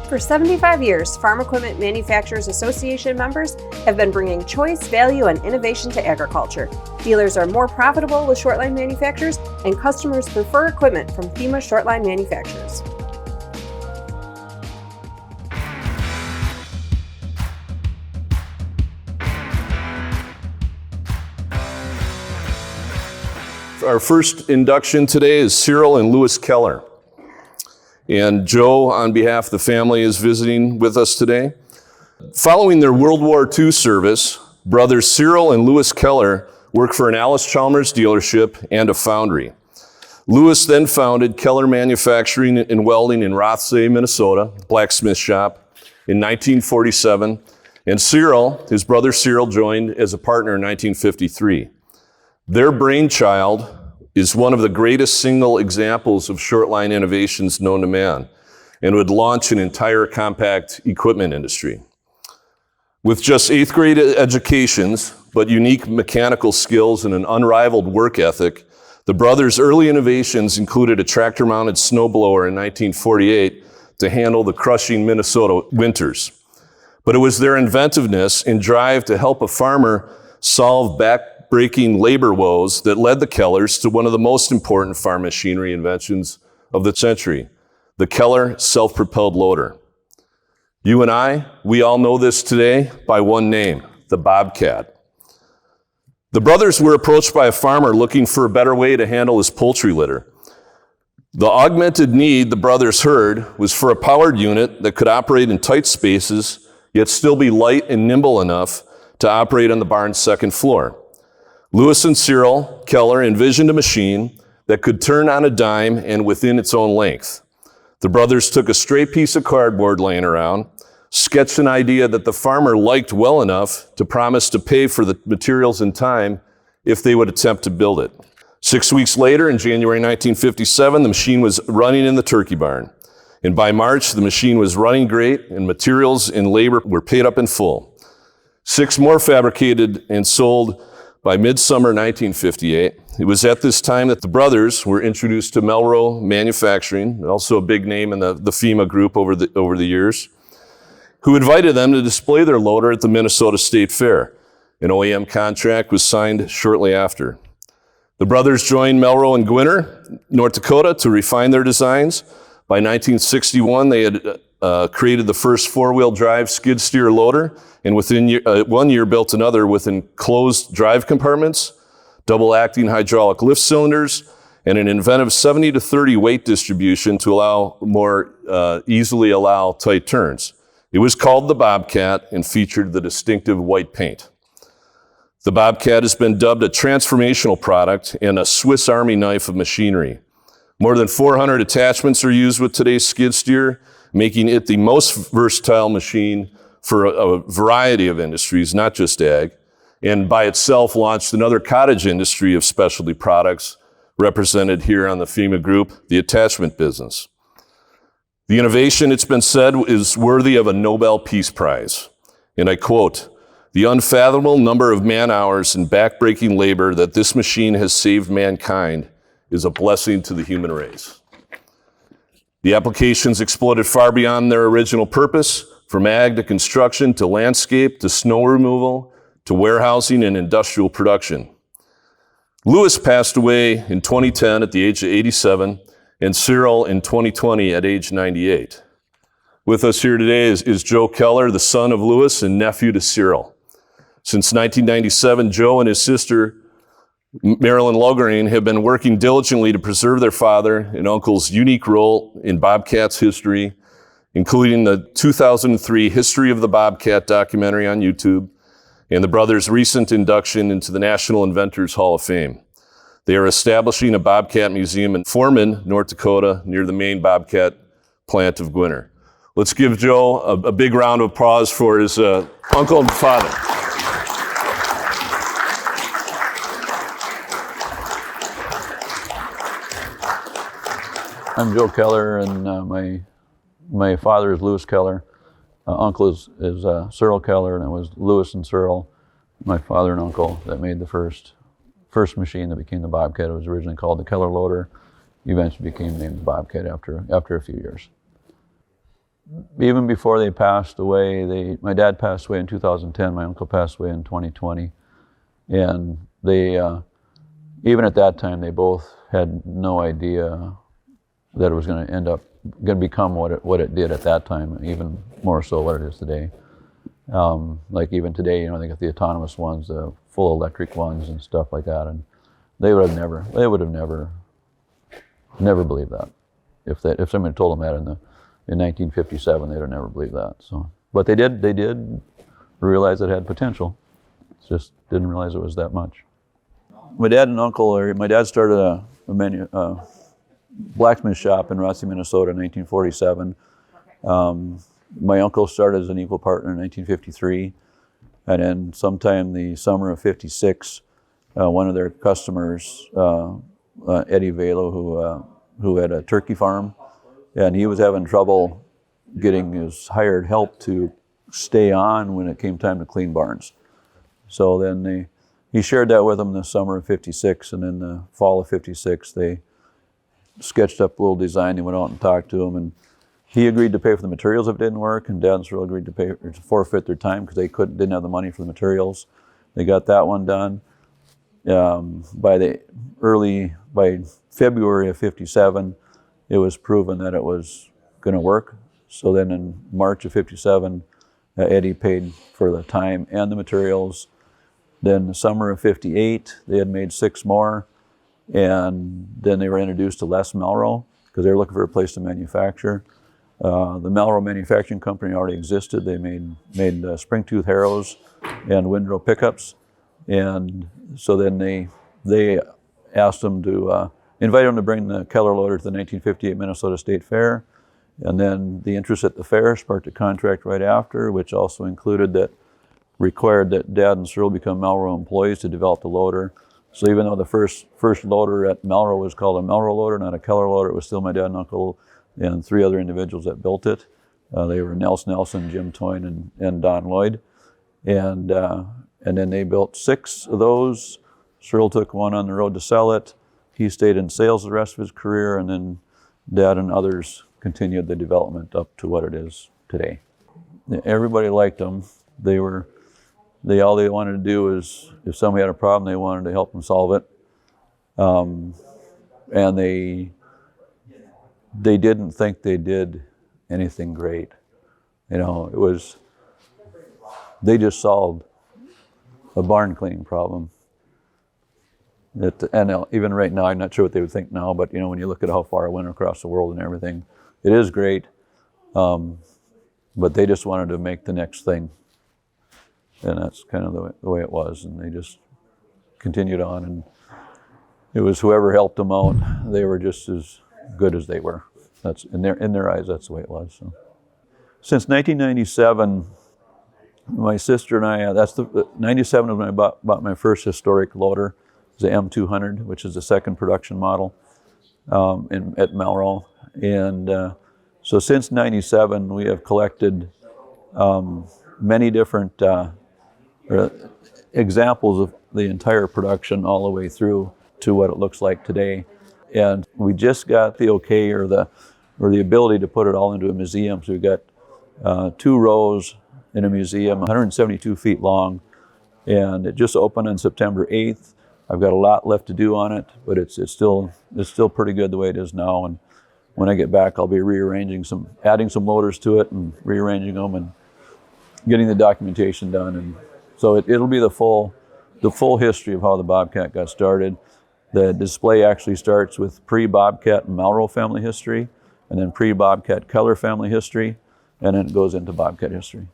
For 75 years, Farm Equipment Manufacturers Association members have been bringing choice, value, and innovation to agriculture. Dealers are more profitable with Shortline manufacturers, and customers prefer equipment from FEMA Shortline manufacturers. Our first induction today is Cyril and Louis Keller. And Joe, on behalf of the family, is visiting with us today. Following their World War II service, brothers Cyril and Louis Keller worked for an Allis-Chalmers dealership and a foundry. Louis then founded Keller Manufacturing and Welding in Rothsay, Minnesota, blacksmith shop, in 1947. And Cyril, his brother Cyril, joined as a partner in 1953. Their brainchild is one of the greatest single examples of Shortline innovations known to man, and would launch an entire compact equipment industry. With just 8th grade educations, but unique mechanical skills and an unrivaled work ethic, the brothers' early innovations included a tractor-mounted snowblower in 1948 to handle the crushing Minnesota winters. But it was their inventiveness and drive to help a farmer solve back-breaking labor woes that led the Kellers to one of the most important farm machinery inventions of the century, the Keller self-propelled loader. You and I, we all know this today by one name, the Bobcat. The brothers were approached by a farmer looking for a better way to handle his poultry litter. The augmented need the brothers heard was for a powered unit that could operate in tight spaces, yet still be light and nimble enough to operate on the barn's second floor. Louis and Cyril Keller envisioned a machine that could turn on a dime and within its own length. The brothers took a straight piece of cardboard laying around, sketched an idea that the farmer liked well enough to promise to pay for the materials in time if they would attempt to build it. 6 weeks later, in January 1957, the machine was running in the turkey barn. And by March, the machine was running great and materials and labor were paid up in full. 6 more fabricated and sold by midsummer 1958. It was at this time that the brothers were introduced to Melrose Manufacturing, also a big name in the FEMA group over the years, who invited them to display their loader at the Minnesota State Fair. An OEM contract was signed shortly after. The brothers joined Melrose and Gwinner, North Dakota, to refine their designs. By 1961, they had created the first four-wheel drive skid steer loader, and within 1 year built another with enclosed drive compartments, double-acting hydraulic lift cylinders, and an inventive 70 to 30 weight distribution to allow more easily allow tight turns. It was called the Bobcat and featured the distinctive white paint. The Bobcat has been dubbed a transformational product and a Swiss Army knife of machinery. More than 400 attachments are used with today's skid steer, making it the most versatile machine for a variety of industries, not just ag, and by itself launched another cottage industry of specialty products represented here on the FEMA group, the attachment business. The innovation, it's been said, is worthy of a Nobel Peace Prize. And I quote, "The unfathomable number of man-hours and back-breaking labor that this machine has saved mankind is a blessing to the human race." The applications exploded far beyond their original purpose, from ag to construction to landscape to snow removal to warehousing and industrial production. Louis passed away in 2010 at the age of 87, and Cyril in 2020 at age 98. With us here today is Joe Keller, the son of Louis and nephew to Cyril. Since 1997, Joe and his sister, Marilyn Logarine, have been working diligently to preserve their father and uncle's unique role in Bobcat's history, including the 2003 History of the Bobcat documentary on YouTube and the brothers' recent induction into the National Inventors Hall of Fame. They are establishing a Bobcat museum in Foreman, North Dakota, near the main Bobcat plant of Gwinner. Let's give Joe a big round of applause for his uncle and father. I'm Joe Keller, and my father is Louis Keller. Uncle is Cyril Keller, and it was Louis and Cyril, my father and uncle, that made the first machine that became the Bobcat. It was originally called the Keller loader. Eventually became named the Bobcat after a few years. even before they passed away, my dad passed away in 2010, my uncle passed away in 2020. And they, even at that time, they both had no idea that it was going to become what it did at that time, even more so what it is today. Like even today, they got the autonomous ones, the full electric ones and stuff like that, and they would have never believed that. If somebody told them that in 1957, they'd have never believed that. So, but they did realize it had potential. Just didn't realize it was that much. My dad started a blacksmith shop in Rothsey, Minnesota in 1947. My uncle started as an equal partner in 1953. And then sometime the summer of 56, one of their customers, Eddie Velo, who had a turkey farm, and he was having trouble getting his hired help to stay on when it came time to clean barns. So then he shared that with them the summer of 56, and in the fall of 56, they sketched up a little design. They went out and talked to him, and he agreed to pay for the materials if it didn't work, and Dad and Cyril agreed to forfeit their time because they didn't have the money for the materials. They got that one done. By February of 57, it was proven that it was going to work. So then in March of 57, Eddie paid for the time and the materials. Then the summer of 58, they had made 6 more, and then they were introduced to Les Melro because they were looking for a place to manufacture. The Melro Manufacturing Company already existed. They made spring tooth harrows and windrow pickups, and so then they asked them to invite them to bring the Keller loader to the 1958 Minnesota State Fair, and then the interest at the fair sparked a contract right after, which also required that Dad and Cyril become Melro employees to develop the loader. So even though the first loader at Melro was called a Melro loader, not a Keller loader, it was still my dad and uncle and 3 other individuals that built it. They were Nels Nelson, Jim Toyne, and Don Lloyd. And then they built 6 of those. Cyril took one on the road to sell it. He stayed in sales the rest of his career, and then Dad and others continued the development up to what it is today. Everybody liked them. All they wanted to do is, if somebody had a problem, they wanted to help them solve it. And they didn't think they did anything great. They just solved a barn cleaning problem. And even right now, I'm not sure what they would think now, but when you look at how far it went across the world and everything, it is great. But they just wanted to make the next thing. And that's kind of the way it was, and they just continued on, and it was whoever helped them out, they were just as good as they were. That's in their eyes, that's the way it was. So. Since 1997, my sister and I, 97 was when I bought my first historic loader. It was the M200, which is the second production model at Melro. And so since 97, we have collected many different examples of the entire production all the way through to what it looks like today. And we just got the okay or the ability to put it all into a museum. So we've got 2 rows in a museum, 172 feet long, and it just opened on September 8th. I've got a lot left to do on it, but it's still pretty good the way it is now. And when I get back, I'll be adding some loaders to it and rearranging them and getting the documentation done. And so it'll be the full history of how the Bobcat got started. The display actually starts with pre-Bobcat Melro family history, and then pre-Bobcat Keller family history, and then it goes into Bobcat history.